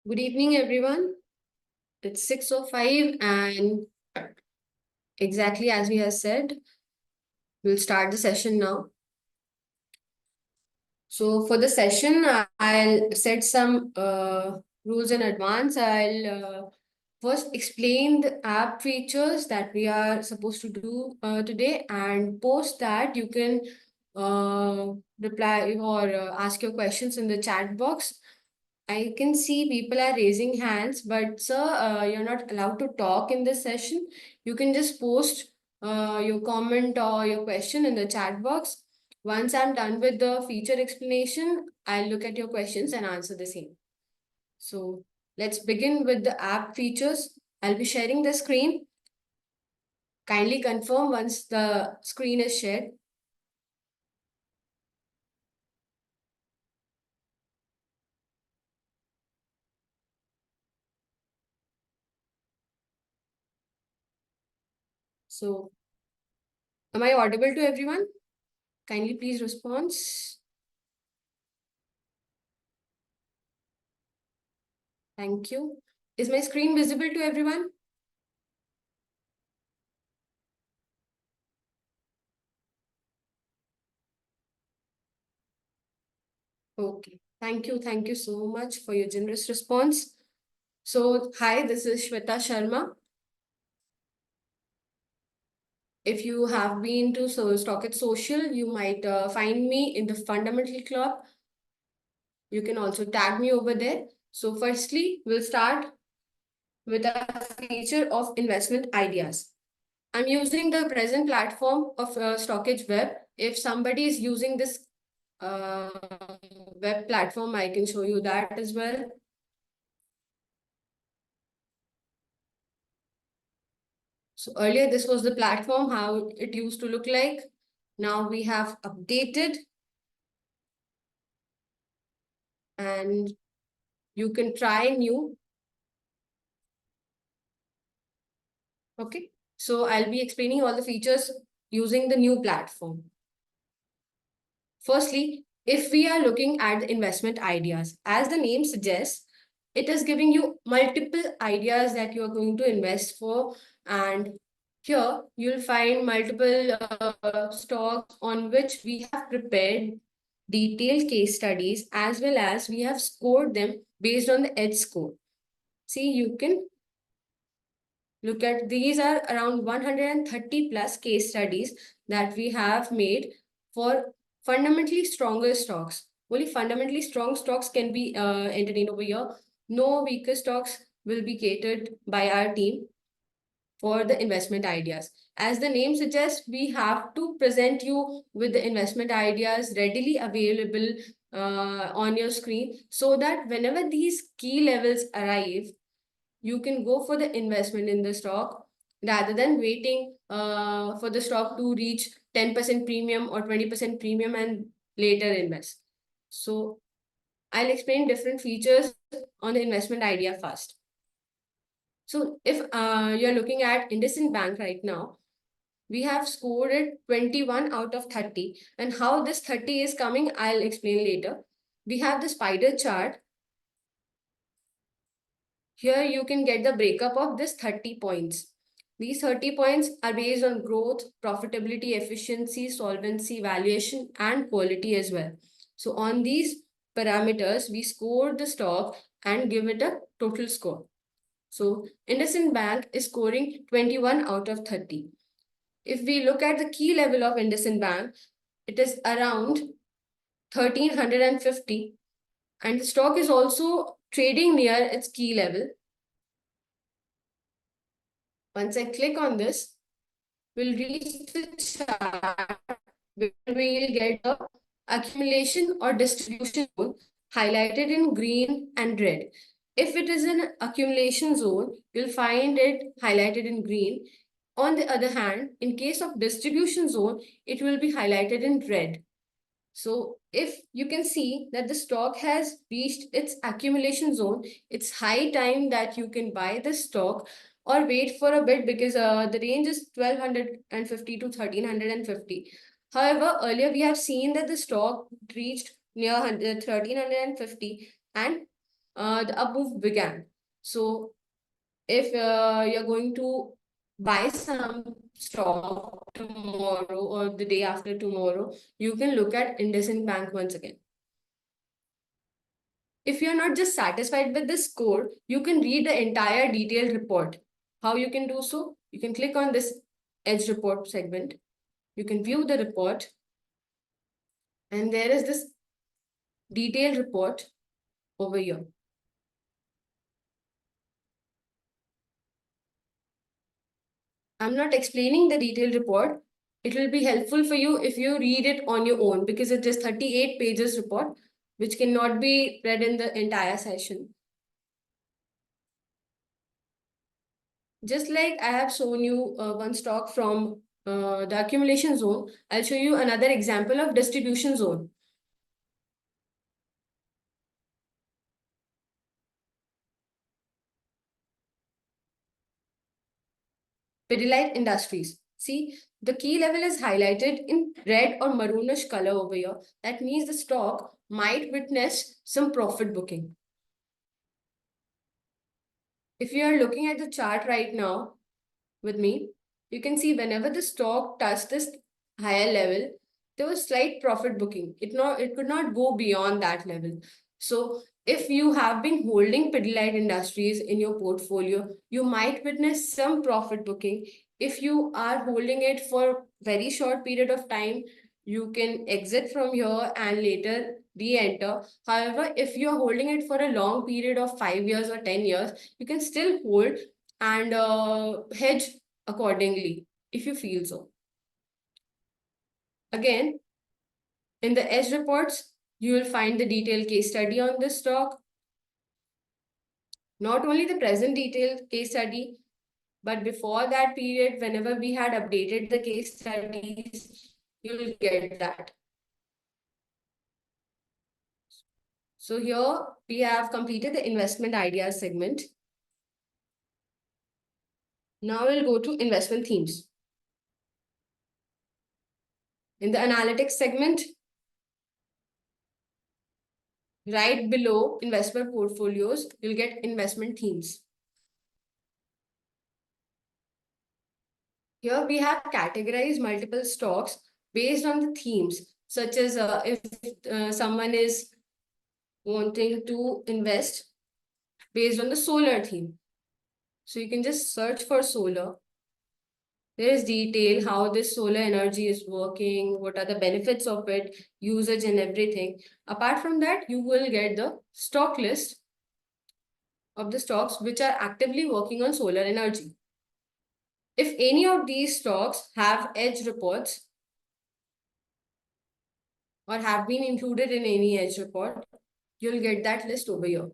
Good evening, everyone. It's 6:05, and exactly as we have said, we'll start the session now. So for the session, I'll set some rules in advance. I'll first explain the app features that we are supposed to do today, and post that you can reply or ask your questions in the chat box. I can see people are raising hands, but sir, you're not allowed to talk in this session. You can just post your comment or your question in the chat box. Once I'm done with the feature explanation, I'll look at your questions and answer the same. So let's begin with the app features. I'll be sharing the screen. Kindly confirm once the screen is shared. So, am I audible to everyone? Kindly please respond. Thank you. Is my screen visible to everyone? Okay. Thank you. Thank you so much for your generous response. So, hi, this is Shweta Sharma. If you have been to StockEdge Social, you might find me in the Fundamental Club. You can also tag me over there. So, firstly, we'll start with a feature of investment ideas. I'm using the present platform of StockEdge Web. If somebody is using this uh, web platform, I can show you that as well. So earlier, this was the platform, how it used to look like. Now we have updated, and you can try new. Okay. So I'll be explaining all the features using the new platform. Firstly, if we are looking at the investment ideas, as the name suggests, it is giving you multiple ideas that you are going to invest for. And here you'll find multiple stocks on which we have prepared detailed case studies, as well as we have scored them based on the edge score. See, you can look at these are around 130 plus case studies that we have made for fundamentally stronger stocks. Only fundamentally strong stocks can be entertained over here. No weaker stocks will be catered by our team for the investment ideas. As the name suggests, we have to present you with the investment ideas readily available on your screen, so that whenever these key levels arrive, you can go for the investment in the stock rather than waiting for the stock to reach 10% premium or 20% premium and later invest. So I'll explain different features on the investment idea first. So if you're looking at IndusInd Bank right now, we have scored it 21 out of 30. And how this 30 is coming, I'll explain later. We have the spider chart. Here you can get the breakup of this 30 points. These 30 points are based on growth, profitability, efficiency, solvency, valuation, and quality as well. So on these parameters, we score the stock and give it a total score. So IndusInd Bank is scoring 21 out of 30. If we look at the key level of IndusInd Bank, it is around 1350, and the stock is also trading near its key level. Once I click on this, we'll reach the chart where we'll get the accumulation or distribution zone highlighted in green and red. If it is an accumulation zone, you'll find it highlighted in green. On the other hand, in case of distribution zone, it will be highlighted in red. So if you can see that the stock has reached its accumulation zone, it's high time that you can buy the stock or wait for a bit, because the range is 1250 to 1350. However, earlier we have seen that the stock reached near 1350, and the up move began. So if you're going to buy some stock tomorrow or the day after tomorrow, you can look at IndusInd Bank once again. If you're not just satisfied with the score, you can read the entire detailed report. How you can do so? You can click on this Edge report segment. You can view the report, and there is this detailed report over here. I'm not explaining the detailed report. It will be helpful for you if you read it on your own because it is 38 pages report, which cannot be read in the entire session. Just like I have shown you one stock from the accumulation zone, I'll show you another example of distribution zone. Pidilite Industries. See, the key level is highlighted in red or maroonish color over here. That means the stock might witness some profit booking. If you are looking at the chart right now with me, you can see whenever the stock touched this higher level, there was slight profit booking. It could not go beyond that level. So if you have been holding Pidilite Industries in your portfolio, you might witness some profit booking. If you are holding it for very short period of time, you can exit from here and later re-enter. However, if you're holding it for a long period of 5 years or 10 years, you can still hold and hedge accordingly if you feel so. Again, in the edge reports, you will find the detailed case study on this stock. Not only the present detailed case study, but before that period, whenever we had updated the case studies, you will get that. So here we have completed the investment ideas segment. Now we'll go to investment themes. In the analytics segment, right below investment portfolios, you'll get investment themes. Here we have categorized multiple stocks based on the themes, such as if someone is wanting to invest based on the solar theme. So you can just search for solar. There is detail how this solar energy is working, what are the benefits of it, usage and everything. Apart from that, you will get the stock list of the stocks which are actively working on solar energy. If any of these stocks have edge reports or have been included in any edge report, you'll get that list over here.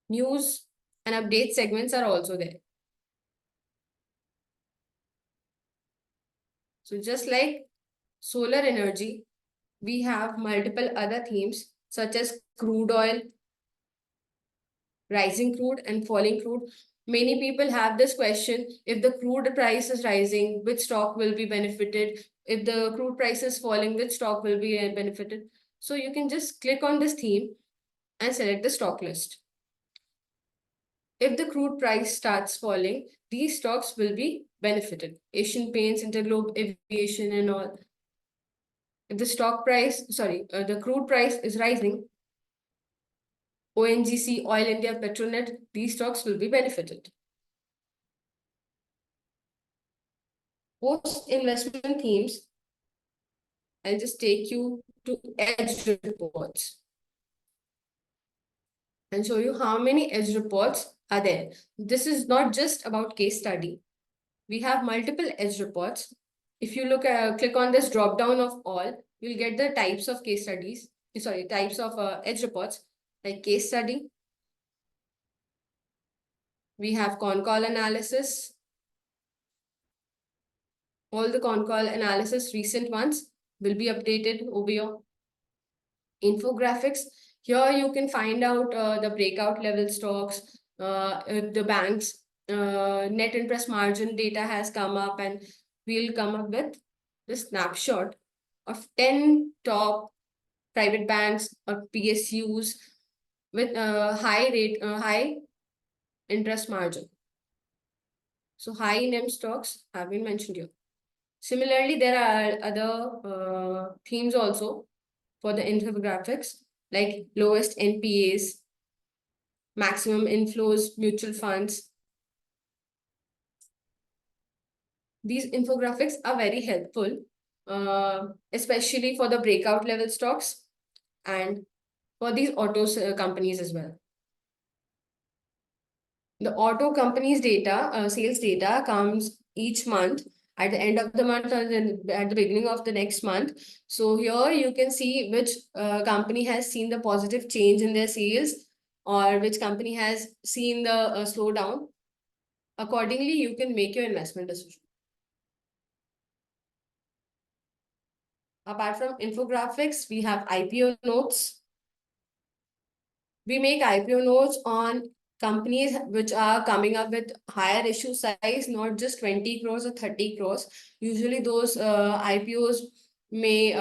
News and update segments are also there. So just like solar energy, we have multiple other themes such as crude oil, rising crude and falling crude. Many people have this question, if the crude price is rising, which stock will be benefited? If the crude price is falling, which stock will be benefited? So you can just click on this theme and select the stock list. If the crude price starts falling, these stocks will be benefited. Asian Paints, Interglobe Aviation and all. If the the crude price is rising, ONGC, Oil India, Petronet, these stocks will be benefited. Post investment themes, I'll just take you to edge reports and show you how many edge reports are there. This is not just about case study. We have multiple edge reports. If you click on this drop down of all, you'll get the types of case studies, types of edge reports like case study. We have con call analysis. All the con call analysis, recent ones, will be updated over here. Infographics. Here you can find out the breakout level stocks, the banks, net interest margin data has come up, and we'll come up with the snapshot of 10 top private banks or PSUs with high interest margin. So high NIM stocks have been mentioned here. Similarly, there are other themes also for the infographics, like lowest NPAs, maximum inflows, mutual funds. These infographics are very helpful, especially for the breakout level stocks and for these auto companies as well. The auto companies data, sales data comes each month at the end of the month or at the beginning of the next month. So here you can see which company has seen the positive change in their sales or which company has seen the slowdown. Accordingly, you can make your investment decision. Apart from infographics, we have IPO notes. We make IPO notes on companies which are coming up with higher issue size, not just 20 crores or 30 crores. Usually those IPOs may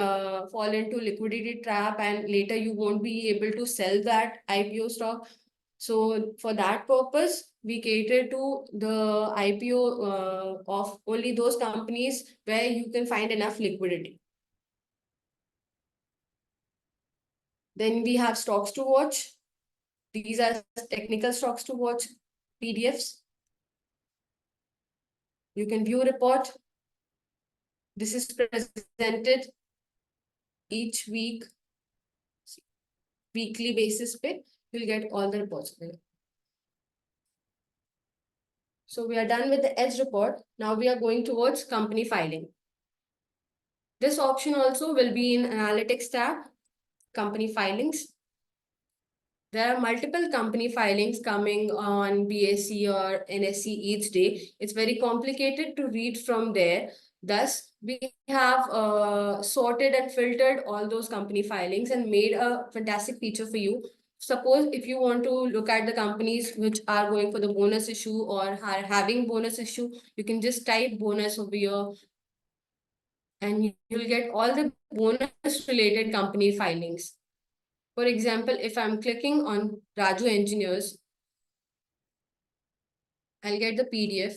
fall into liquidity trap and later you won't be able to sell that IPO stock. So for that purpose, we cater to the IPO of only those companies where you can find enough liquidity. Then we have stocks to watch. These are technical stocks to watch PDFs. You can view report. This is presented each week, weekly basis पे. You'll get all the reports there. So we are done with the edge report. Now we are going towards company filing. This option also will be in analytics tab, company filings. There are multiple company filings coming on BSE or NSE each day. It's very complicated to read from there. Thus, we have sorted and filtered all those company filings and made a fantastic feature for you. Suppose if you want to look at the companies which are going for the bonus issue or are having bonus issue, you can just type bonus over here and you'll get all the bonus related company filings. For example, if I'm clicking on Raju Engineers, I'll get the PDF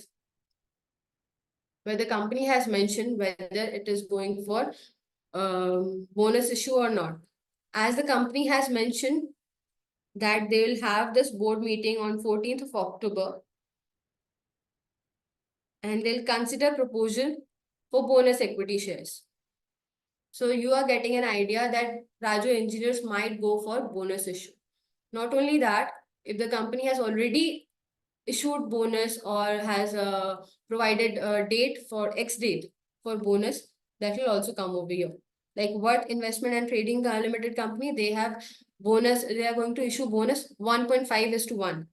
where the company has mentioned whether it is going for bonus issue or not. As the company has mentioned that they will have this board meeting on 14th of October and they'll consider proposal for bonus equity shares. So you are getting an idea that Raju Engineers might go for bonus issue. Not only that, if the company has already issued bonus or has provided a date for X date for bonus, that will also come over here. Like what investment and trading limited company, they have bonus, they are going to issue bonus 1.5:1.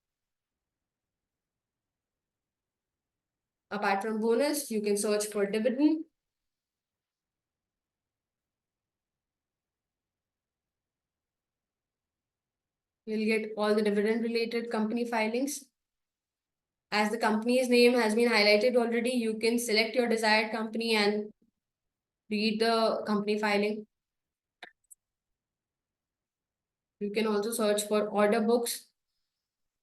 Apart from bonus, you can search for dividend. You'll get all the dividend related company filings. As the company's name has been highlighted already, you can select your desired company and read the company filing. You can also search for order books,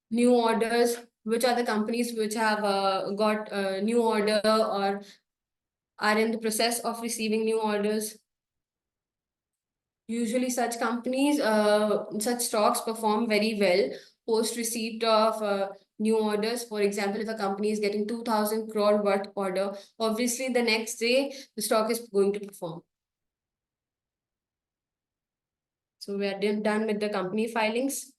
new orders, which are the companies which have got a new order or are in the process of receiving new orders. Usually such companies, such stocks perform very well post receipt of new orders. For example, if a company is getting 2000 crore worth order, obviously the next day the stock is going to perform. So we are done with the company filings.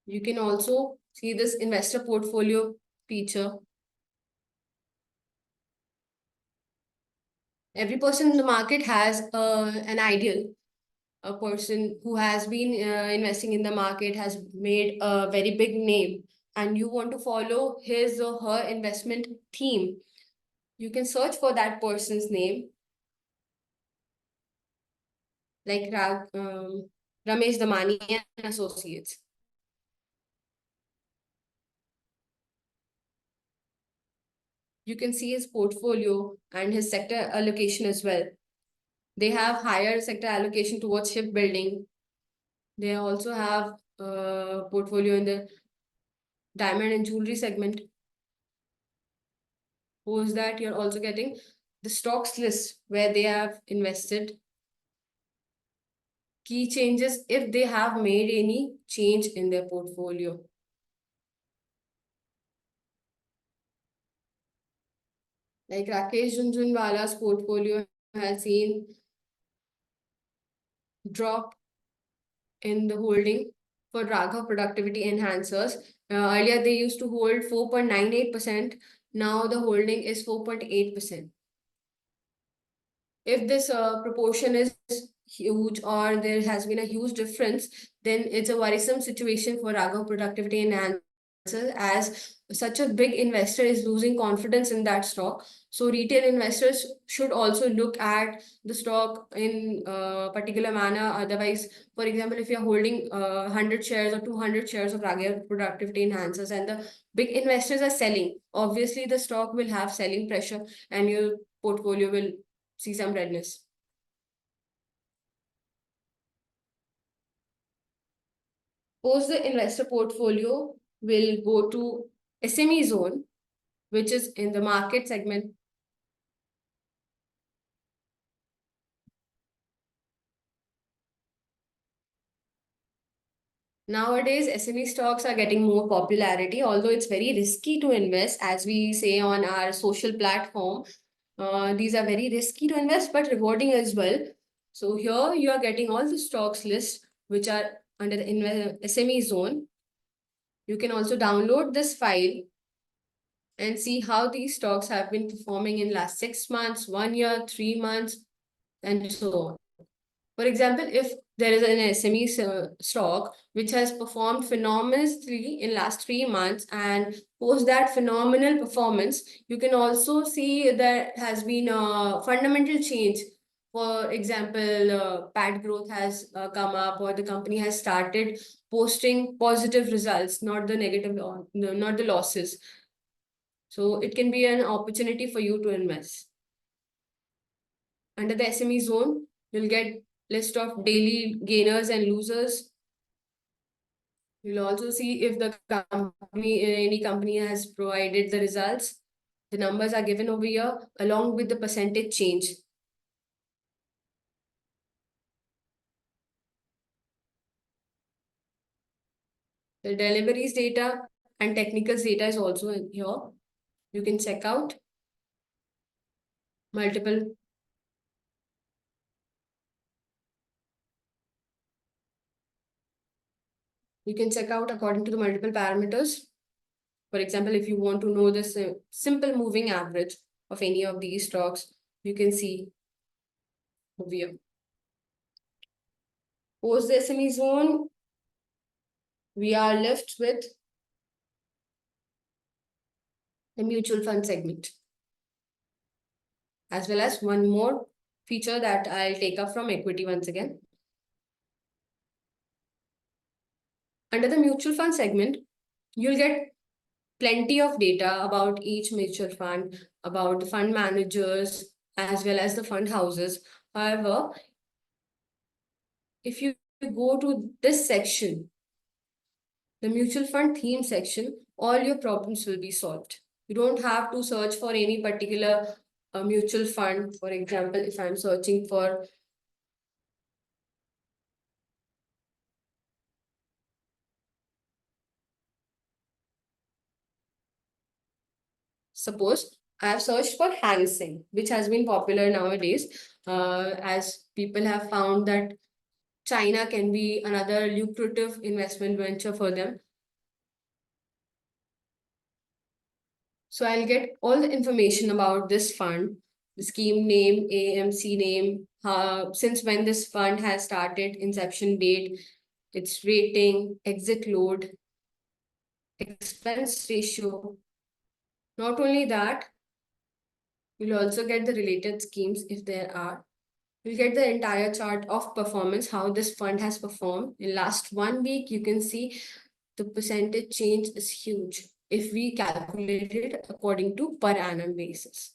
You can also see this investor portfolio feature. Every person in the market has an ideal. A person who has been investing in the market has made a very big name and you want to follow his or her investment theme. You can search for that person's name, like Ramesh Damani and Associates. . You can see his portfolio and his sector allocation as well. They have higher sector allocation towards shipbuilding. They also have portfolio in the diamond and jewelry segment. Post that, you're also getting the stocks list where they have invested, key changes if they have made any change in their portfolio. Like Rakesh Jhunjhunwala's portfolio has seen drop in the holding for Raghav productivity enhancers. Earlier, they used to hold 4.98%. Now the holding is 4.8%. If this proportion is huge or there has been a huge difference, then it's a worrisome situation for Raghav productivity enhancers, as such a big investor is losing confidence in that stock. So retail investors should also look at the stock in a particular manner. Otherwise, for example, if you're holding 100 shares or 200 shares of Raghav productivity enhancers and the big investors are selling, obviously the stock will have selling pressure and your portfolio will see some redness. Post the investor portfolio will go to SME zone, which is in the market segment. Nowadays, SME stocks are getting more popularity, although it's very risky to invest, as we say on our social platform. These are very risky to invest, but rewarding as well. So here you are getting all the stocks list which are under the SME zone. You can also download this file and see how these stocks have been performing in last 6 months, 1 year, 3 months, and so on. For example, if there is an SME stock which has performed phenomenally in last 3 months and post that phenomenal performance, you can also see there has been a fundamental change. For example, PAT growth has come up, or the company has started posting positive results, not the negative, not the losses. So it can be an opportunity for you to invest. Under the SME zone, you'll get list of daily gainers and losers. You'll also see if the company, any company has provided the results. The numbers are given over here along with the percentage change. The deliveries data and technicals data is also in here. You can check out multiple. You can check out according to the multiple parameters. For example, if you want to know this simple moving average of any of these stocks, you can see over here. Post the SME zone, we are left with the mutual fund segment, as well as one more feature that I'll take up from equity once again. Under the mutual fund segment, you'll get plenty of data about each mutual fund, about the fund managers, as well as the fund houses. However, if you go to this section, the mutual fund theme section, all your problems will be solved. You don't have to search for any particular mutual fund. For example, if I'm searching for suppose I have searched for Hang Seng, which has been popular nowadays, as people have found that China can be another lucrative investment venture for them. So I'll get all the information about this fund, the scheme name, AMC name, since when this fund has started, inception date, its rating, exit load, expense ratio. Not only that, you'll also get the related schemes if there are. You'll get the entire chart of performance, how this fund has performed. In last 1 week, you can see the percentage change is huge. if we calculate it according to per annum basis.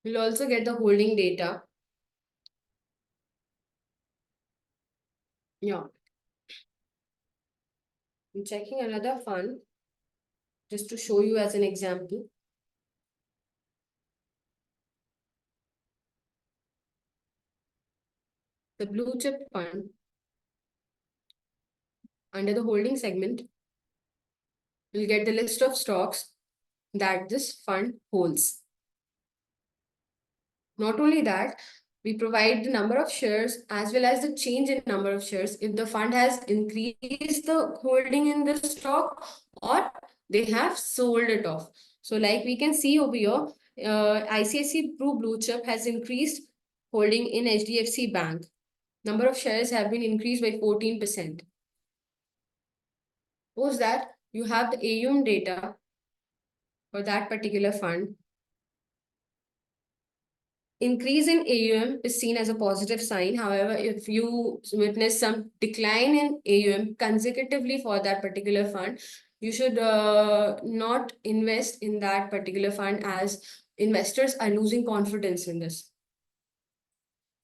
We'll also get the holding data. Yeah. I'm checking another fund just to show you as an example. The blue chip fund under the holding segment, you'll get the list of stocks that this fund holds. Not only that, we provide the number of shares as well as the change in number of shares if the fund has increased the holding in the stock or they have sold it off. So like we can see over here, ICICI Pru Blue Chip has increased holding in HDFC Bank. Number of shares have been increased by 14%. Suppose that you have the AUM data for that particular fund. Increase in AUM is seen as a positive sign. However, if you witness some decline in AUM consecutively for that particular fund, you should not invest in that particular fund as investors are losing confidence in this.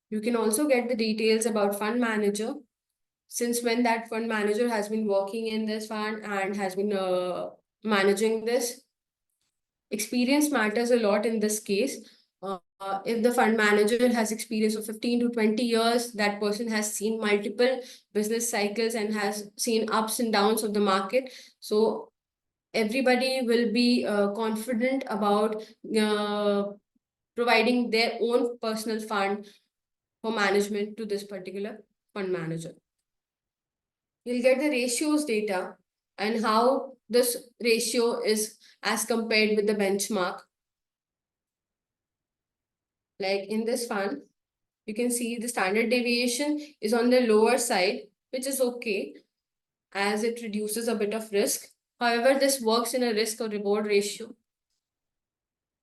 You can also get the details about fund manager, since when that fund manager has been working in this fund and has been managing this. Experience matters a lot in this case. If the fund manager has experience of 15 to 20 years, that person has seen multiple business cycles and has seen ups and downs of the market. So everybody will be confident about providing their own personal fund for management to this particular fund manager. You'll get the ratios data and how this ratio is as compared with the benchmark. Like in this fund, you can see the standard deviation is on the lower side, which is okay as it reduces a bit of risk. However, this works in a risk or reward ratio.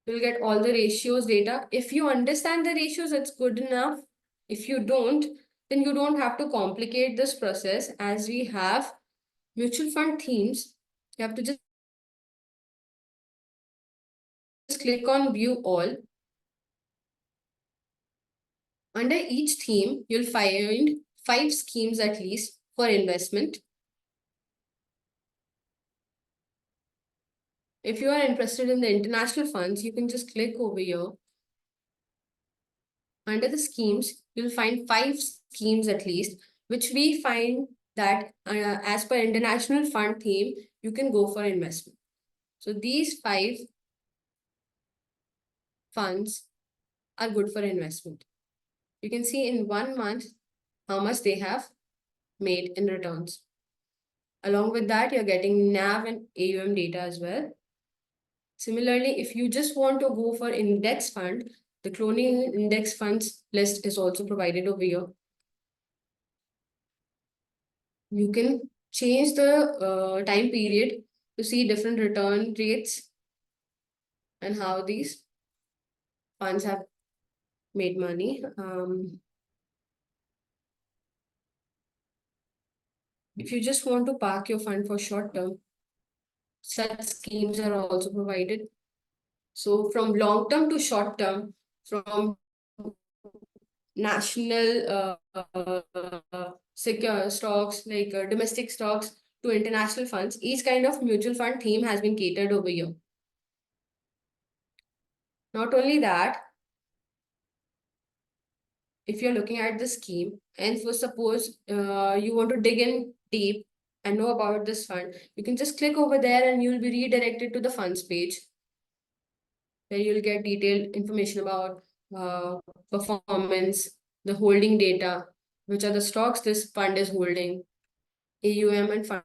You'll get all the ratios data. If you understand the ratios, it's good enough. If you don't, then you don't have to complicate this process, as we have mutual fund themes. You have to just click on view all. Under each theme, you'll find 5 schemes at least for investment. If you are interested in the international funds, you can just click over here. Under the schemes, you'll find 5 schemes at least, which we find that as per international fund theme, you can go for investment. So these 5 funds are good for investment. You can see in 1 month how much they have made in returns. Along with that, you're getting NAV and AUM data as well. Similarly, if you just want to go for index fund, the cloning index funds list is also provided over here. You can change the time period to see different return rates and how these funds have made money. If you just want to park your fund for short term, such schemes are also provided. So from long term to short term, from national secure stocks like domestic stocks to international funds, each kind of mutual fund theme has been catered over here. Not only that, if you're looking at the scheme and for suppose you want to dig in deep and know about this fund, you can just click over there and you'll be redirected to the funds page, where you'll get detailed information about performance, the holding data, which are the stocks this fund is holding, AUM and fund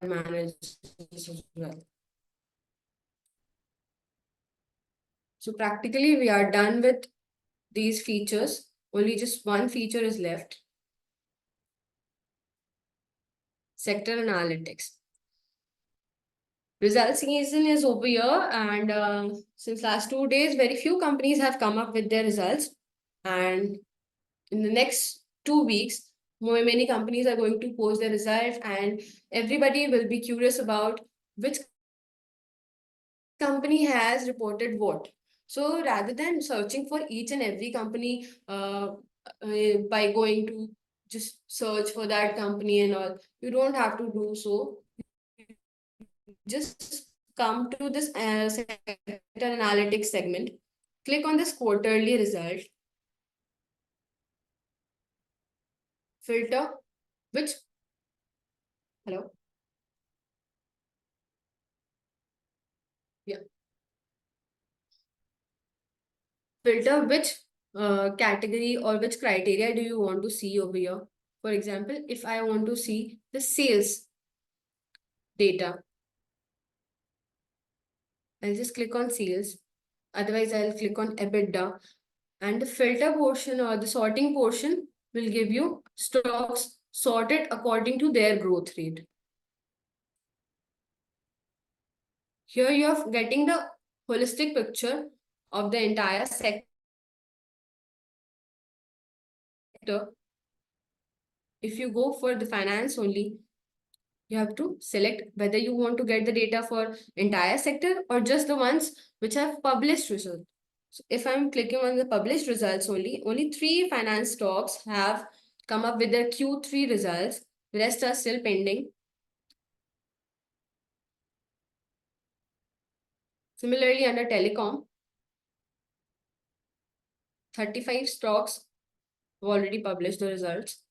managers as well. So practically we are done with these features. Only just one feature is left. Sector analytics. Result season is over here, and since last 2 days, very few companies have come up with their results. And in the next 2 weeks, many companies are going to post their results, and everybody will be curious about which company has reported what. So rather than searching for each and every company by going to just search for that company and all, you don't have to do so. Just come to this sector analytics segment, click on this quarterly result, filter which, hello, yeah, filter which category or which criteria do you want to see over here. For example, if I want to see the sales data, I'll just click on sales. Otherwise, I'll click on EBITDA. And the filter portion or the sorting portion will give you stocks sorted according to their growth rate. Here you are getting the holistic picture of the entire sector. If you go for the finance only, you have to select whether you want to get the data for entire sector or just the ones which have published results. So if I'm clicking on the published results only three finance stocks have come up with their Q3 results. The rest are still pending. Similarly, under telecom, 35 stocks have already published the results.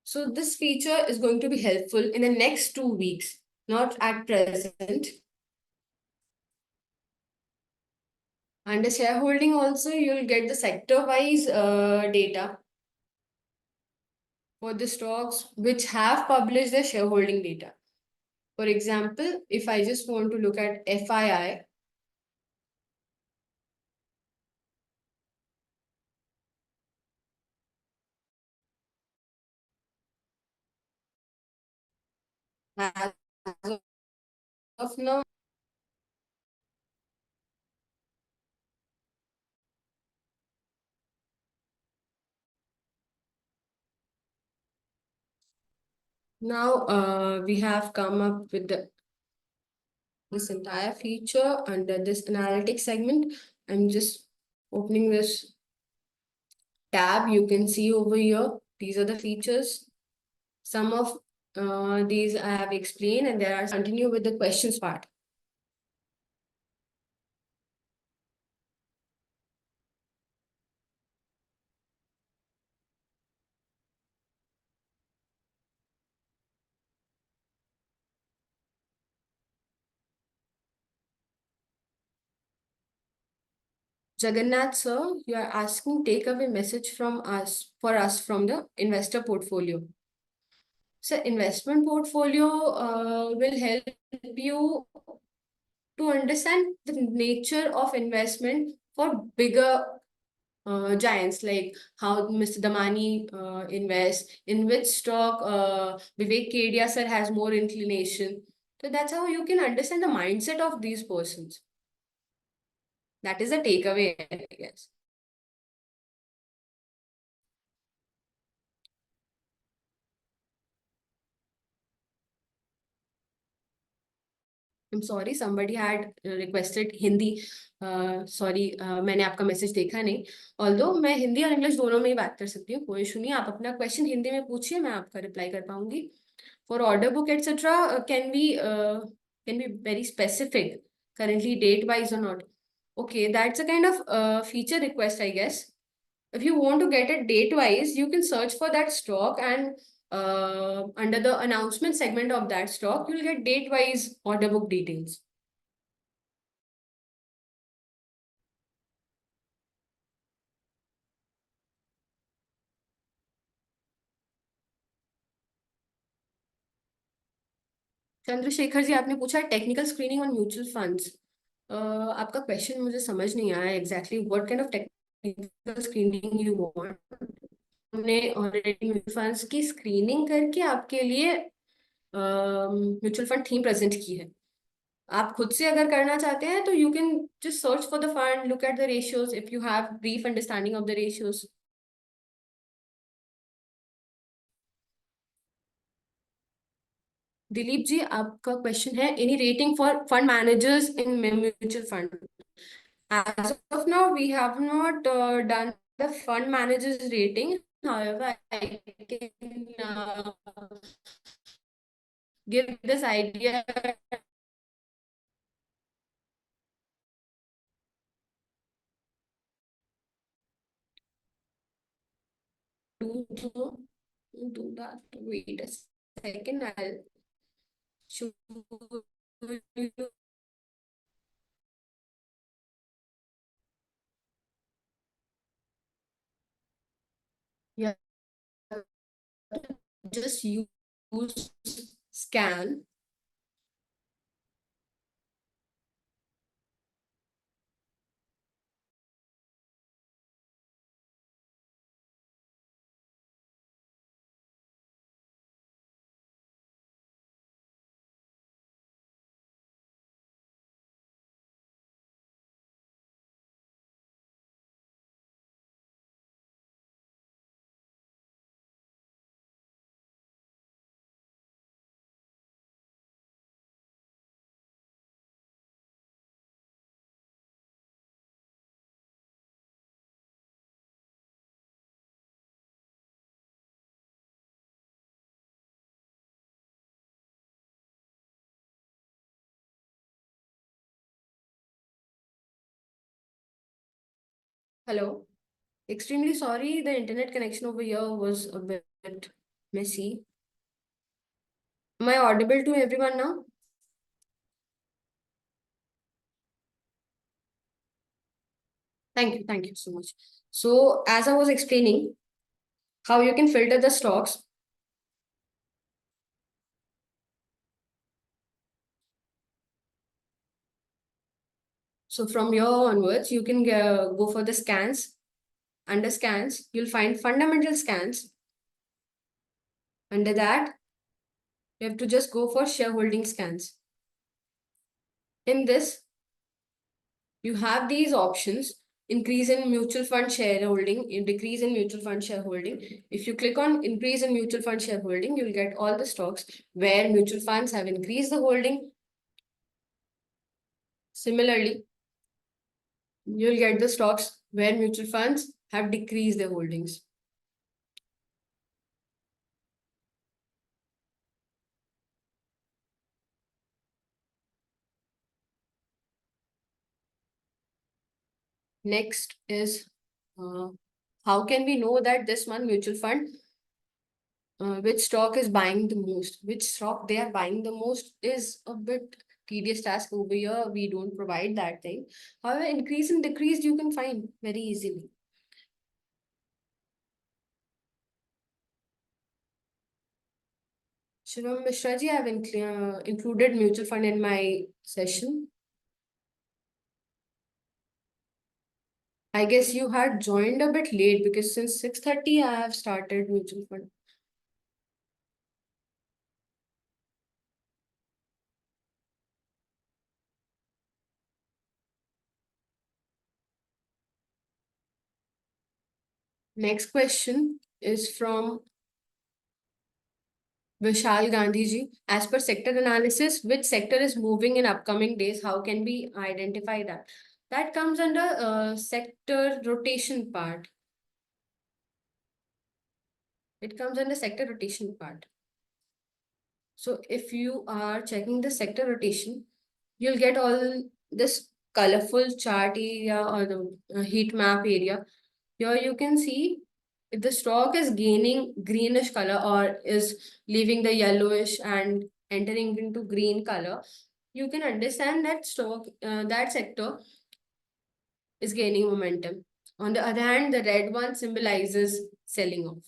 So this feature is going to be helpful in the next 2 weeks, not at present. Under shareholding also, you'll get the sector-wise data for the stocks which have published their shareholding data. For example, if I just want to look at FII, as of now, we have come up with this entire feature under this analytics segment. I'm just opening this tab. You can see over here, these are the features. Some of these I have explained, and there are continue with the questions part. Jagannath sir, you are asking takeaway message from us for us from the investor portfolio. So investment portfolio will help you to understand the nature of investment for bigger giants, like how Mr. Damani invests, in which stock Vivek Kedia sir has more inclination. So that's how you can understand the mindset of these persons. That is a takeaway, I guess. I'm sorry, somebody had requested Hindi. Sorry, मैंने आपका message देखा नहीं. Although मैं हिंदी और English दोनों में ही बात कर सकती हूँ, कोई इशू नहीं. आप अपना क्वेश्चन हिंदी में पूछिए, मैं आपका रिप्लाई कर पाऊंगी. For order book, etc., can be very specific, currently date wise or not. Okay, that's a kind of feature request, I guess. If you want to get it date wise, you can search for that stock, and under the announcement segment of that stock, you'll get date wise order book details. Chandrashekhar ji, आपने पूछा technical screening on mutual funds. आपका question मुझे समझ नहीं आया exactly what kind of technical screening you want. हमने already mutual funds की screening करके आपके लिए म्यूचुअल फंड थीम प्रेजेंट की है. आप खुद से अगर करना चाहते हैं तो you can just search for the fund, look at the ratios if you have brief understanding of the ratios. Dilip ji, आपका क्वेश्चन है any rating for fund managers in mutual fund. As of now, we have not done the fund managers rating. However, I can give this idea to do that. Wait a second, I'll show you. Yeah, just use scan. Hello. Extremely sorry, the internet connection over here was a bit messy. Am I audible to everyone now? Thank you so much. So, as I was explaining, how you can filter the stocks. So, from here onwards, you can go for the scans. Under scans, you'll find fundamental scans. Under that, you have to just go for shareholding scans. In this, you have these options: increase in mutual fund shareholding, decrease in mutual fund shareholding. If you click on increase in mutual fund shareholding, you'll get all the stocks where mutual funds have increased the holding. Similarly, you'll get the stocks where mutual funds have decreased their holdings. Next is how can we know that this one mutual fund, which stock is buying the most, which stock they are buying the most is a bit tedious task over here. We don't provide that thing. However, increase and decrease you can find very easily. Shivam Mishra ji, I have included mutual fund in my session. I guess you had joined a bit late because since 6:30 I have started mutual fund. Next question is from Vishal Gandhi ji. As per sector analysis, which sector is moving in upcoming days? How can we identify that? That comes under sector rotation part. It comes under sector rotation part. So if you are checking the sector rotation, you'll get all this colorful chart area or the heat map area. Here you can see if the stock is gaining greenish color or is leaving the yellowish and entering into green color, you can understand that stock, that sector is gaining momentum. On the other hand, the red one symbolizes selling off.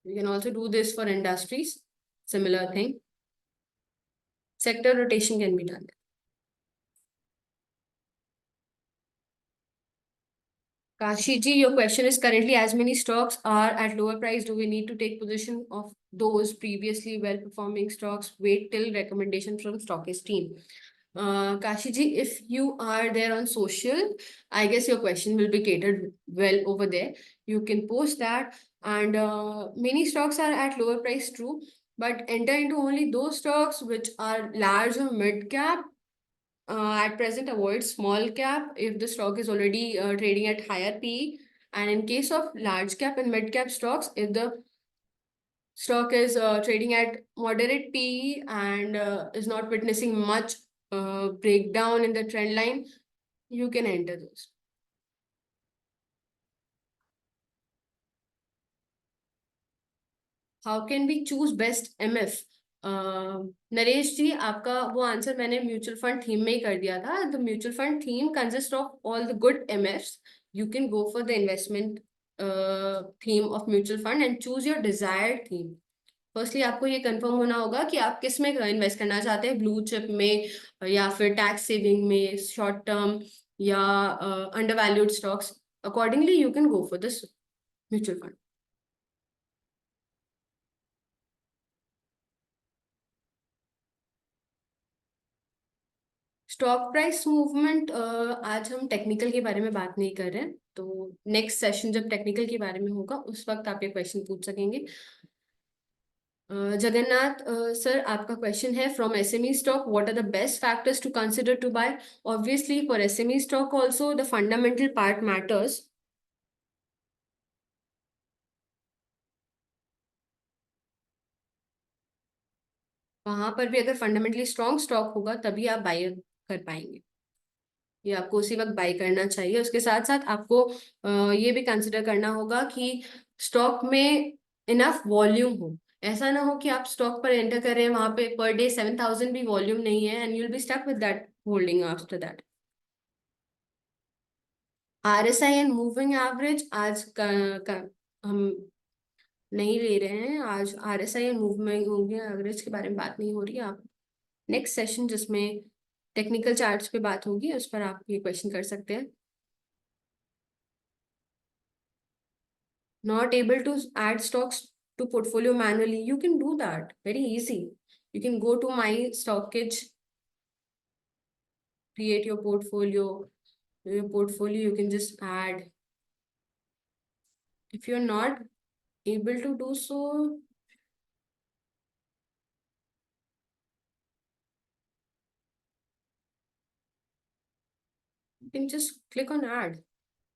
You can also do this for industries, similar thing. Sector rotation can be done. Kashi ji, your question is currently as many stocks are at lower price. Do we need to take position of those previously well-performing stocks? Wait till recommendation from stockist team. Kashi ji, if you are there on social, I guess your question will be catered well over there. You can post that, and many stocks are at lower price, true. but enter into only those stocks which are large or mid cap. At present, avoid small cap if the stock is already trading at higher PE. And in case of large cap and mid cap stocks, if the stock is trading at moderate PE and is not witnessing much breakdown in the trend line, you can enter those. How can we choose best MF? Naresh ji, आपका वो answer मैंने mutual fund theme में ही कर दिया था. The mutual fund theme consist of all the good MFs. You can go for the investment theme of mutual fund and choose your desired theme. Firstly आपको ये confirm होना होगा कि आप किस में इन्वेस्ट करना चाहते हैं, ब्लू चिप में या फिर टैक्स सेविंग में, शॉर्ट टर्म या under valued stocks. Accordingly you can go for this mutual fund. Stock price movement, आज हम टेक्निकल के बारे में बात नहीं कर रहे हैं, तो नेक्स्ट सेशन जब टेक्निकल के बारे में होगा उस वक्त आप ये क्वेश्चन पूछ सकेंगे. जगन्नाथ सर, आपका क्वेश्चन है from SME stock what are the best factors to consider to buy. Obviously for SME stock also the fundamental part matters. वहां पर भी अगर फंडामेंटली स्ट्रॉन्ग स्टॉक होगा तभी आप बाय कर पाएंगे. ये आपको उसी वक्त बाय करना चाहिए. उसके साथ साथ आपको ये भी कंसिडर करना होगा कि स्टॉक में इनफ वॉल्यूम हो. ऐसा ना हो कि आप स्टॉक पर एंटर कर रहे हैं, वहां पे पर डे 7,000 भी वॉल्यूम नहीं है and you will be stuck with that holding after that. RSI and moving average आज का हम नहीं ले रहे हैं. आज RSI एंड मूविंग एवरेज के बारे में बात नहीं हो रही है. आप नेक्स्ट सेशन जिसमें टेक्निकल चार्ट्स पे बात होगी उस पर आप ये क्वेश्चन कर सकते हैं. Not able to add stocks to portfolio manually, you can do that very easy. You can go to my stockage, create your portfolio. Your portfolio you can just add. If you're not able to do so, you can just click on add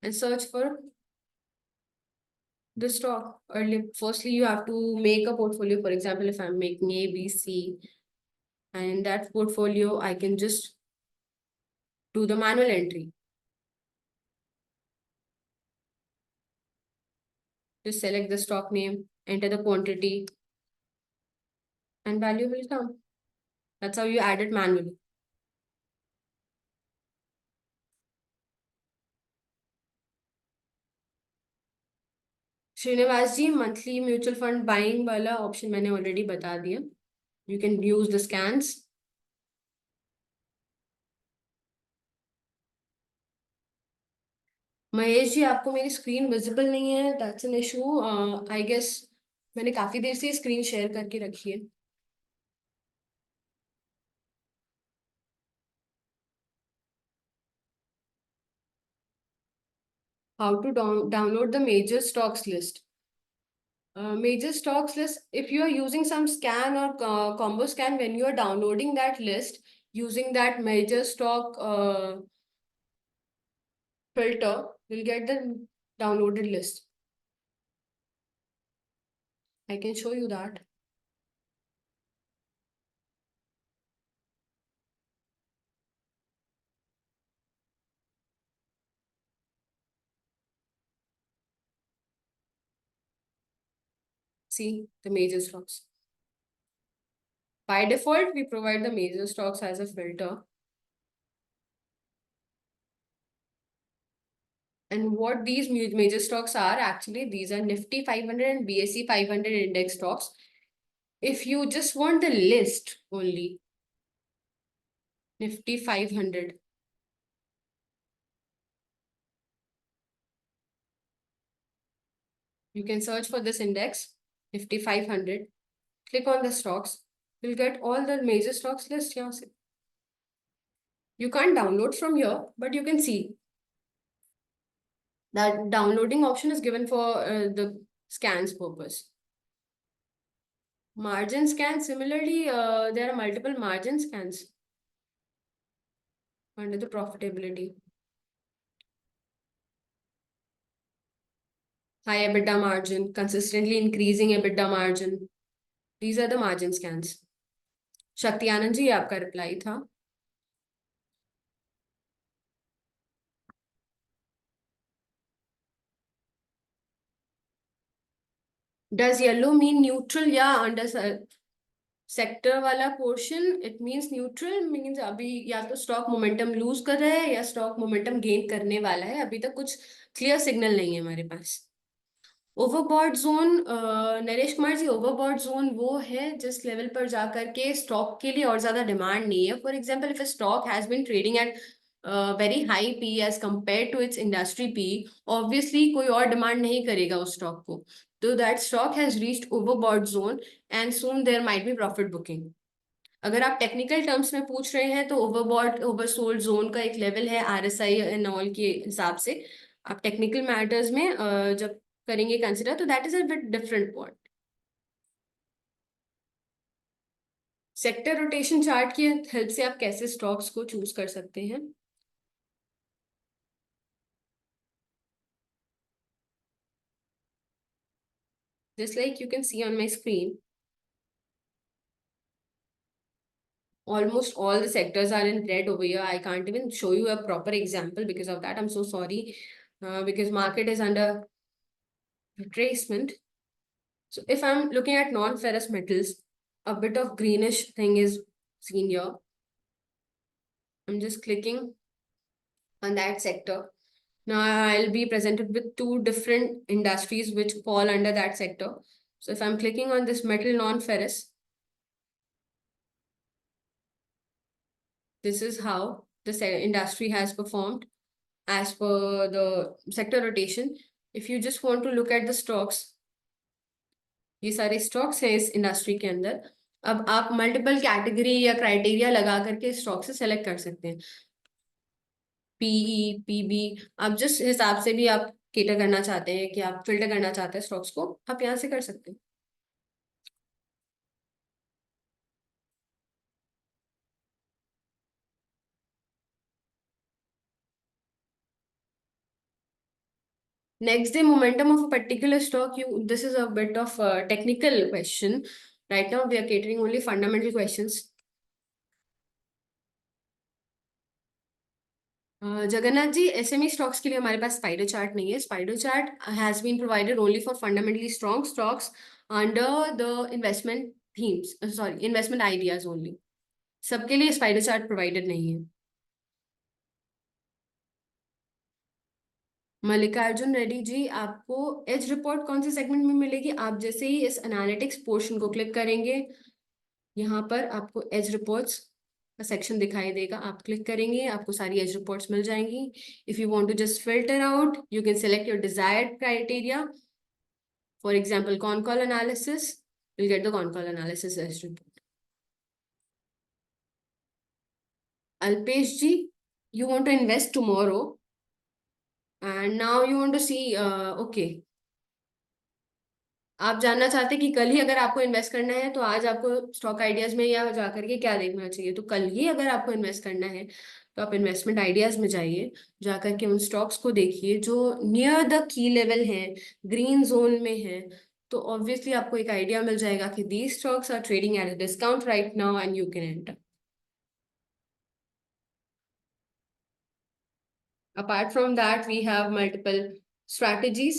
and search for the stock. Early, firstly, you have to make a portfolio. For example, if I'm making A, B, C, and in that portfolio, I can just do the manual entry. Just select the stock name, enter the quantity, and value will come. That's how you add it manually. Srinivas ji, monthly mutual fund buying वाला option मैंने already बता दिया. You can use the scans. Mahesh ji, आपको मेरी screen visible नहीं है, that's an issue I guess. मैंने काफी देर से स्क्रीन शेयर करके रखी है. How to download the major stocks list. Major stocks list, if you are using some scan or combo scan, when you are downloading that list using that major stock filter, you'll get the downloaded list. I can show you that. See the major stocks. By default, we provide the major stocks as a filter. And what these major stocks are, actually, these are Nifty 500 and BSE 500 index stocks. If you just want the list only, Nifty 500. You can search for this index, Nifty 500. Click on the stocks. You'll get all the major stocks list here. You can't download from here, but you can see that downloading option is given for the scans purpose. Margin scan, similarly, there are multiple margin scans under the profitability. High EBITDA margin, consistently increasing EBITDA margin. These are the margin scans. शक्ति आनंद जी, ये आपका reply था. Does yellow mean neutral? या under sector वाला portion it means neutral, means अभी या तो stock momentum loose कर रहा है या स्टॉक मोमेंटम गेन करने वाला है. अभी तक कुछ क्लियर सिग्नल नहीं है हमारे पास. Overbought zone, Naresh Kumar ji, overbought zone वो है जिस लेवल पर जाकर के स्टॉक के लिए और ज्यादा डिमांड नहीं है. For example, if stock has been trading at very high P as compare to its industry P, obviously कोई और डिमांड नहीं करेगा उस स्टॉक को. तो that stock has reached overbought zone and soon there might be profit booking. अगर आप technical terms में पूछ रहे हैं तो ओवरबॉट ओवरसोल्ड जोन का एक लेवल है आरएसआई एंड ऑल के हिसाब से. आप टेक्निकल मैटर्स में जब करेंगे कंसिडर तो that is a bit different point. Sector rotation chart की हेल्प से आप कैसे स्टॉक्स को चूज कर सकते हैं. Just like you can see on my screen, almost all the sectors are in red over here. I can't even show you a proper example because of that. I'm so sorry, because market is under retracement. So if I'm looking at non-ferrous metals, a bit of greenish thing is seen here. I'm just clicking on that sector. Now I'll be presented with two different industries which fall under that sector. So if I'm clicking on this metal non-ferrous, this is how the industry has performed as per the sector rotation. If you just want to look at the stocks, ये सारे stocks है इस industry के अंदर. अब आप multiple category या criteria लगा करके स्टॉक से सेलेक्ट कर सकते हैं. पीई, पीबी, आप जिस हिसाब से भी आप केटर करना चाहते हैं कि आप फिल्टर करना चाहते हैं स्टॉक्स को, आप यहाँ से कर सकते हैं. Next day momentum of a particular stock, you this is a bit of a technical question. Right now we are catering only fundamental questions. Jagannath ji, SME stocks के लिए हमारे पास स्पाइडर चार्ट नहीं है. Spider chart has been provided only for fundamentally strong stocks under the investment themes, sorry investment ideas only. सबके लिए spider chart provided नहीं है. मल्लिकार्जुन रेड्डी जी, आपको एज रिपोर्ट कौन से सेगमेंट में मिलेगी? आप जैसे ही इस एनालिटिक्स पोर्शन को क्लिक करेंगे, यहाँ पर आपको एज रिपोर्ट्स का सेक्शन दिखाई देगा. आप क्लिक करेंगे, आपको सारी एज रिपोर्ट्स मिल जाएंगी. If you want to just filter out, you can select your desired criteria. For example, con call analysis, you'll get the con call analysis as report. Alpesh ji, you want to invest tomorrow and now you want to see, okay, आप जानना चाहते हैं कि कल ही अगर आपको invest करना है तो आज आपको स्टॉक आइडियाज में या जाकर के क्या देखना चाहिए. तो कल ही अगर आपको इन्वेस्ट करना है तो आप इन्वेस्टमेंट आइडियाज में जाइए, जाकर के उन स्टॉक्स को देखिए जो नियर द की लेवल है, ग्रीन जोन में है. तो ऑब्वियसली आपको एक आइडिया मिल जाएगा कि these stocks are trading at a discount right now and you can enter. Apart from that, we have multiple strategies,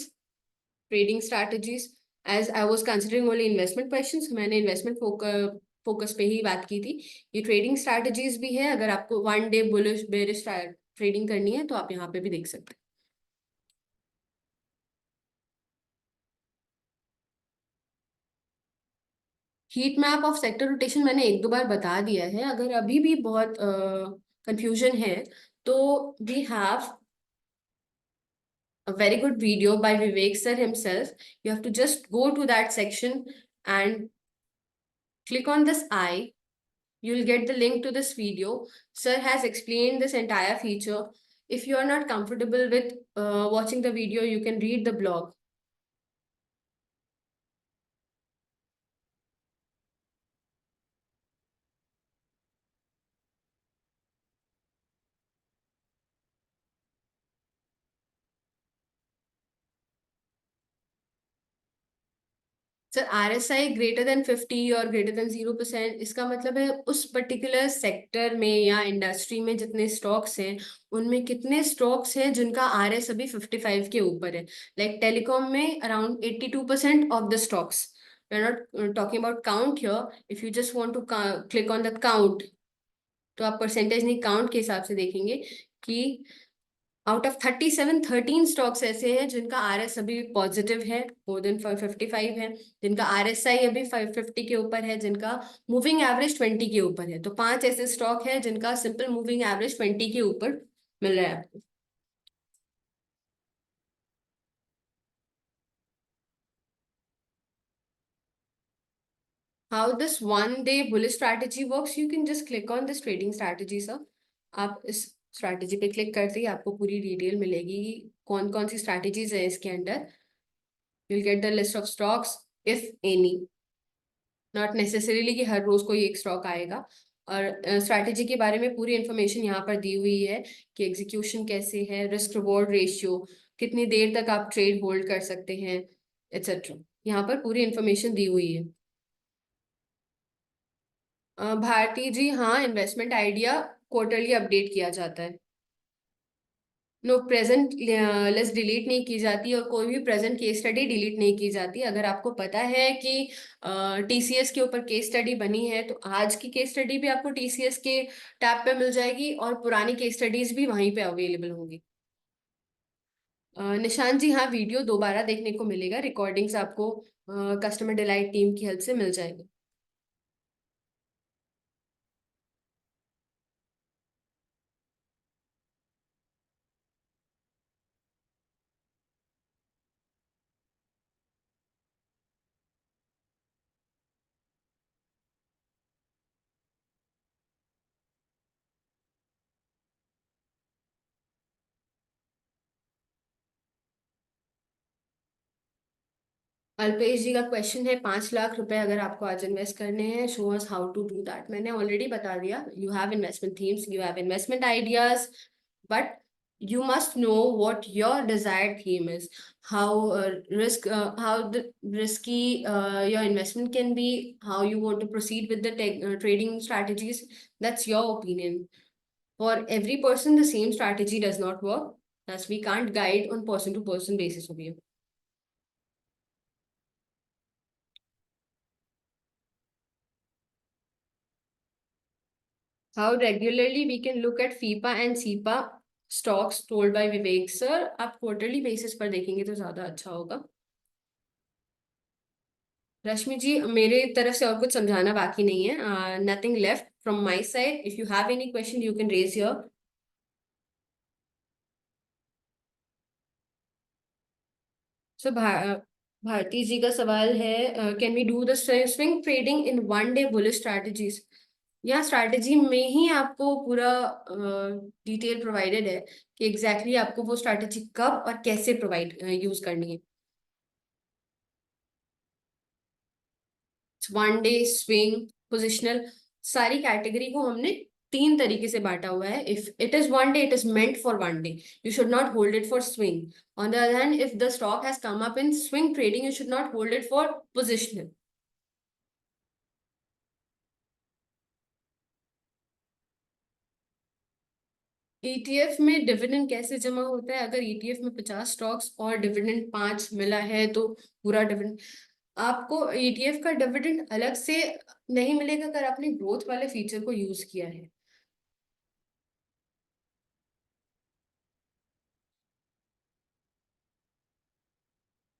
trading strategies. As I was considering only investment questions, मैंने investment focus पे ही बात की थी. ये trading strategies भी है. अगर आपको one day bullish bearish trading करनी है तो आप यहाँ पे भी देख सकते हैं. Heat map of sector rotation मैंने एक दो बार बता दिया है. अगर अभी भी बहुत कंफ्यूजन है तो we have a very good video by Vivek sir himself. You have to just go to that section and click on this I. You'll get the link to this video. Sir has explained this entire feature. If you are not comfortable with watching the video, you can read the blog. Sir RSI greater than 50 और greater than 0%, इसका मतलब है उस particular sector में या industry में जितने stocks हैं उनमें कितने स्टॉक्स हैं जिनका RS अभी 55 के ऊपर है। लाइक टेलीकॉम में around 82% of the stocks. We are not talking about count here. If you just want to click on the count, तो आप परसेंटेज नहीं काउंट के हिसाब से देखेंगे कि आउट ऑफ 37, 13 स्टॉक्स ऐसे हैं जिनका RS अभी पॉजिटिव है, मोर देन 55 है, जिनका RSI अभी 550 के ऊपर है, जिनका मूविंग एवरेज 20 के ऊपर है। तो 5 ऐसे स्टॉक है जिनका सिंपल मूविंग एवरेज 20 के ऊपर मिल रहा है आपको। How this one day bullish strategy works, you can just click on this trading strategy sir. आप इस स्ट्रैटेजी पे क्लिक करते ही आपको पूरी डिटेल मिलेगी, कौन कौन सी स्ट्रैटेजीज है इसके under. you'll get the list of stocks if any, not necessarily कि हर रोज कोई एक स्टॉक आएगा। और स्ट्रैटेजी के बारे में पूरी इंफॉर्मेशन यहाँ पर दी हुई है कि एग्जीक्यूशन कैसे है, रिस्क रिवॉर्ड रेशियो, कितनी देर तक आप ट्रेड होल्ड कर सकते हैं, एटसेट्रा। यहाँ पर पूरी इंफॉर्मेशन दी हुई है। भारती जी, हाँ, इन्वेस्टमेंट आइडिया क्वार्टरली अपडेट किया जाता है। नो, प्रेजेंट लिस्ट डिलीट नहीं की जाती और कोई भी प्रेजेंट केस स्टडी डिलीट नहीं की जाती। अगर आपको पता है कि TCS के ऊपर केस स्टडी बनी है तो आज की केस स्टडी भी आपको TCS के टैब पे मिल जाएगी और पुरानी केस स्टडीज भी वहीं पे अवेलेबल होंगी। निशांत जी, हाँ, वीडियो दोबारा देखने को मिलेगा, रिकॉर्डिंग्स आपको कस्टमर डिलाइट टीम की हेल्प से मिल जाएगी। अल्पेश जी का क्वेश्चन है, 5 लाख रुपए अगर आपको आज इन्वेस्ट करने हैं, show us how to do that. मैंने ऑलरेडी बता दिया, you have investment themes, you have investment ideas, but you must know what your desired theme is, how how the risky your investment can be, how you want to proceed with the trading strategies. That's your opinion. For every person the same strategy does not work, thus we can't guide on person to person basis of you. How regularly we can look at FIPA and SIPA stocks told by Vivek sir? आप quarterly basis पर देखेंगे तो ज्यादा अच्छा होगा। रश्मि जी, मेरे तरफ से और कुछ समझाना बाकी नहीं है। Nothing left from my side. If you have any question you can raise your. So Bharti ji का सवाल है, can we do the swing trading in one day bullish strategies? यहाँ स्ट्रैटेजी में ही आपको पूरा डिटेल प्रोवाइडेड है कि एग्जैक्टली आपको वो स्ट्रैटेजी कब और कैसे प्रोवाइड यूज करनी है। वन डे, स्विंग, पोजिशनल, सारी कैटेगरी को हमने 3 तरीके से बांटा हुआ है। If it is one day, it is meant for one day, you should not hold it for swing. On the other hand, if the stock has come up in swing trading, you should not hold it for positional. ETF में dividend कैसे जमा होता है? अगर ETF में 50 stocks और dividend 5 मिला है तो पूरा डिविडेंड आपको, ETF का डिविडेंड अलग से नहीं मिलेगा अगर आपने ग्रोथ वाले फीचर को यूज किया है।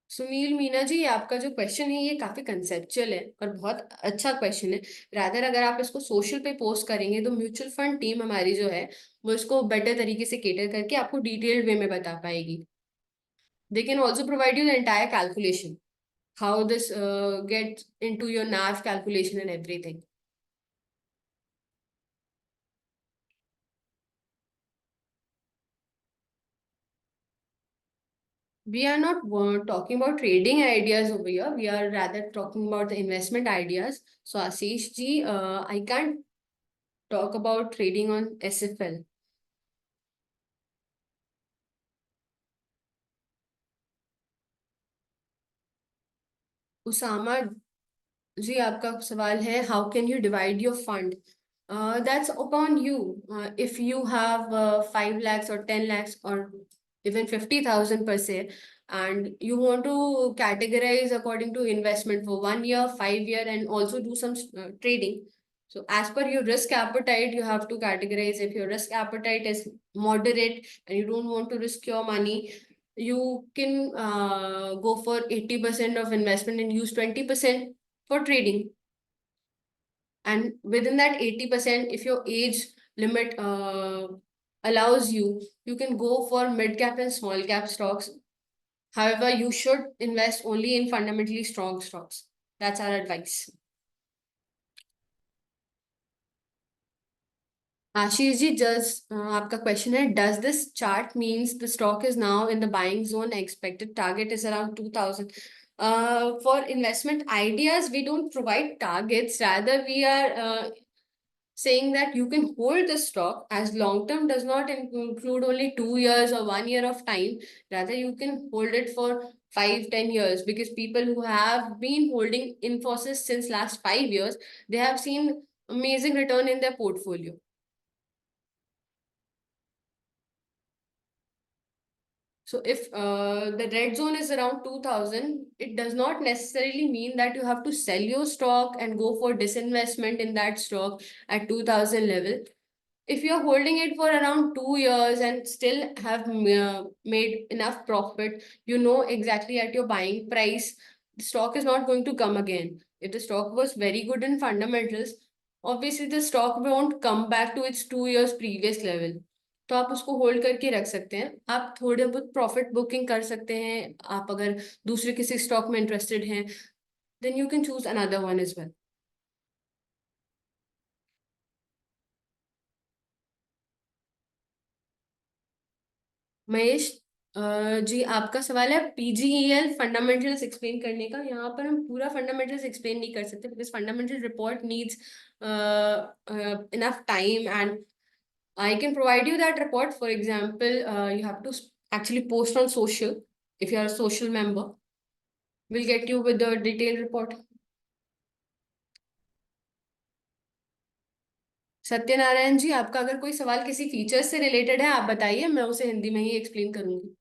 सुनील मीना जी, आपका जो क्वेश्चन है ये काफी कंसेप्चुअल है और बहुत अच्छा क्वेश्चन है। रादर अगर आप इसको सोशल पे पोस्ट करेंगे तो म्यूचुअल फंड टीम हमारी जो है वो इसको बेटर तरीके से केटर करके आपको डिटेल्ड वे में बता पाएगी। They can also provide you the entire calculation, how this get into your NAV calculation and everything. We are not talking about trading ideas over here. We are rather talking about the investment ideas. So Ashish ji, I can't talk about trading on SFL. Usama ji, आपका सवाल है, how can you divide your fund? That's upon you. If you have 5 lakhs or 10 lakhs or even 50,000 per se, and you want to categorize according to investment for 1 year, 5 year, and also do some trading. So as per your risk appetite, you have to categorize. If your risk appetite is moderate and you don't want to risk your money, you can go for 80% of investment and use 20% for trading. And within that 80%, if your age limit allows you, you can go for mid cap and small cap stocks. However, you should invest only in fundamentally strong stocks. That's our advice. Ashish ji, आपका question है, does this chart means the stock is now in the buying zone, expected target is around 2000. For investment ideas, we don't provide targets. Rather, we are saying that you can hold the stock, as long term does not include only 2 years or 1 year of time. Rather, you can hold it for 5-10 years, because people who have been holding Infosys since last 5 years, they have seen amazing return in their portfolio. So if the red zone is around 2000, it does not necessarily mean that you have to sell your stock and go for disinvestment in that stock at 2000 level. If you're holding it for around 2 years and still have made enough profit, you know exactly at your buying price, the stock is not going to come again. If the stock was very good in fundamentals, obviously the stock won't come back to its 2 years previous level. तो आप उसको hold करके रख सकते हैं, आप थोड़े बहुत प्रॉफिट बुकिंग कर सकते हैं, आप अगर दूसरे किसी स्टॉक में इंटरेस्टेड हैं, then you can choose another one as well. Mahesh ji, आपका सवाल है पीजीईएल फंडामेंटल्स एक्सप्लेन करने का. यहाँ पर हम पूरा फंडामेंटल्स एक्सप्लेन नहीं कर सकते, because fundamental report needs enough time, and I can provide you that report. For example, you have to actually post on social. If you are a social member, we'll get you with the detailed report. Satyanarayana ji, आपका अगर कोई सवाल किसी feature से related है, आप बताइए, मैं उसे हिंदी में ही एक्सप्लेन करूंगी.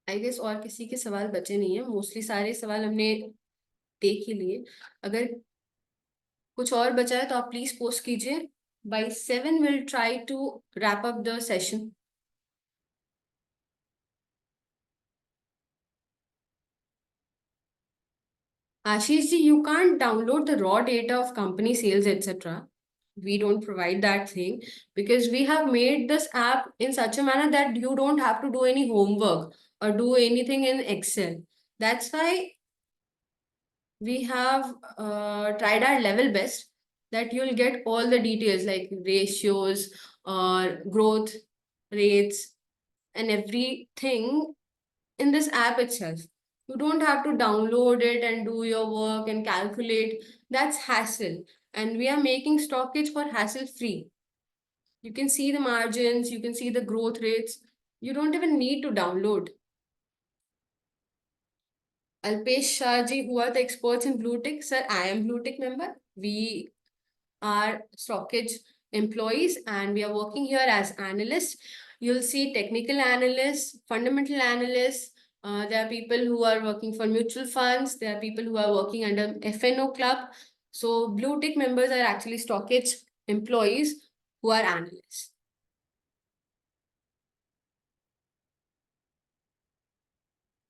आई गेस और किसी के सवाल बचे नहीं है, मोस्टली सारे सवाल हमने देख ही लिए. अगर कुछ और बचा है तो आप प्लीज पोस्ट कीजिए. By 7 we'll try to wrap up the session. Ashish ji, you can't download the raw data of company sales, etc. We don't provide that thing, because we have made this app in such a manner that you don't have to do any homework or do anything in Excel. That's why we have tried our level best that you'll get all the details like ratios or growth rates and everything in this app itself. You don't have to download it and do your work and calculate. That's hassle. And we are making stockage for hassle free. You can see the margins, you can see the growth rates. You don't even need to download. Alpesh Shah ji, who are the experts in Blue Tick? Sir, I am Blue Tick member. We are stockage employees and we are working here as analysts. You'll see technical analysts, fundamental analysts. There are people who are working for mutual funds. There are people who are working under FNO club. So Blue Tick members are actually stockage employees who are analysts.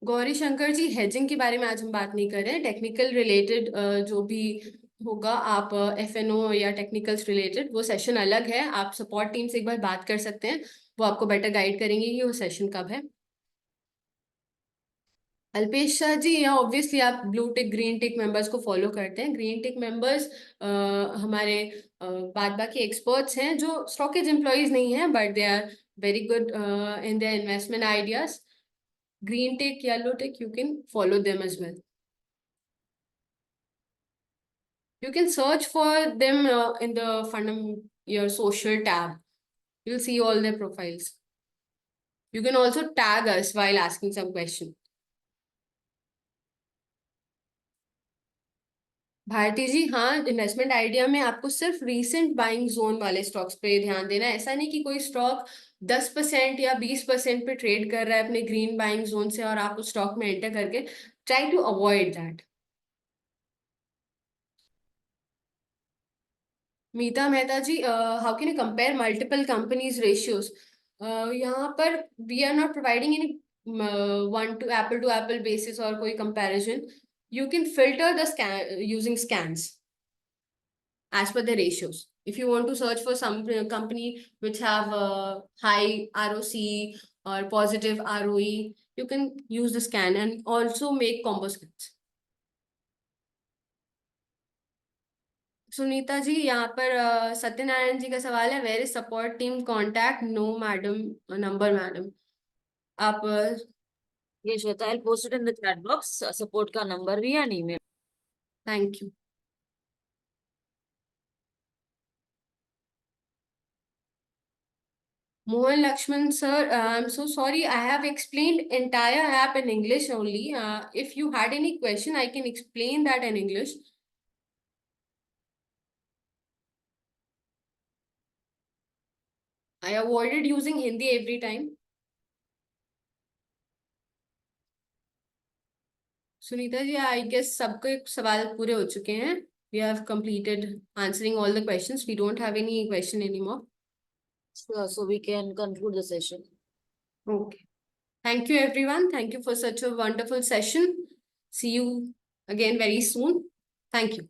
Gauri Shankar ji, hedging के बारे में आज हम बात नहीं कर रहे हैं. टेक्निकल रिलेटेड जो भी होगा, आप एफएनओ या टेक्निकल्स रिलेटेड, वो सेशन अलग है. आप सपोर्ट टीम से एक बार बात कर सकते हैं, वो आपको बेटर गाइड करेंगे कि वो सेशन कब है. अल्पेश शाह जी, यहाँ ऑब्वियसली आप ब्लू टिक ग्रीन टिक मेंबर्स को फॉलो करते हैं. ग्रीन टिक मेंबर्स हमारे बाद बाकी एक्सपर्ट्स हैं जो स्टॉकेज एम्प्लॉयज नहीं हैं, but they are very good in their investment ideas. Green tick, yellow tick, you can follow them as well. You can search for them in the your social tab. You'll see all their profiles. You can also tag us while asking some question. Bharti ji, हाँ, investment idea में आपको सिर्फ recent buying zone वाले stocks पे ध्यान देना है। ऐसा नहीं कि कोई स्टॉक 10% या 20% पे ट्रेड कर रहा है अपने ग्रीन बाइंग जोन से और आप उस स्टॉक में एंटर करके, try to avoid that. Meeta Mehta ji, how can you compare multiple companies ratios? यहाँ पर we are not providing any one to apple basis और कोई comparison. You can filter the scan using scans as per the ratios. If you want to search for some company which have a high ROC or positive ROE, you can use the scan and also make combo scans. Sunita ji, यहाँ पर सत्यनारायण जी का सवाल है, where is support team contact? No madam, number madam. आप ये Shweta, I'll post it in the chat box. Support का number भी है, email. Thank you. Mohan Lakshman sir, I'm so sorry. I have explained entire app in English only. If you had any question, I can explain that in English. I avoided using Hindi every time. Sunita ji, I guess सबके सवाल पूरे हो चुके हैं. We have completed answering all the questions. We don't have any question anymore. So we can conclude the session. Okay. Thank you, everyone. Thank you for such a wonderful session. See you again very soon. Thank you.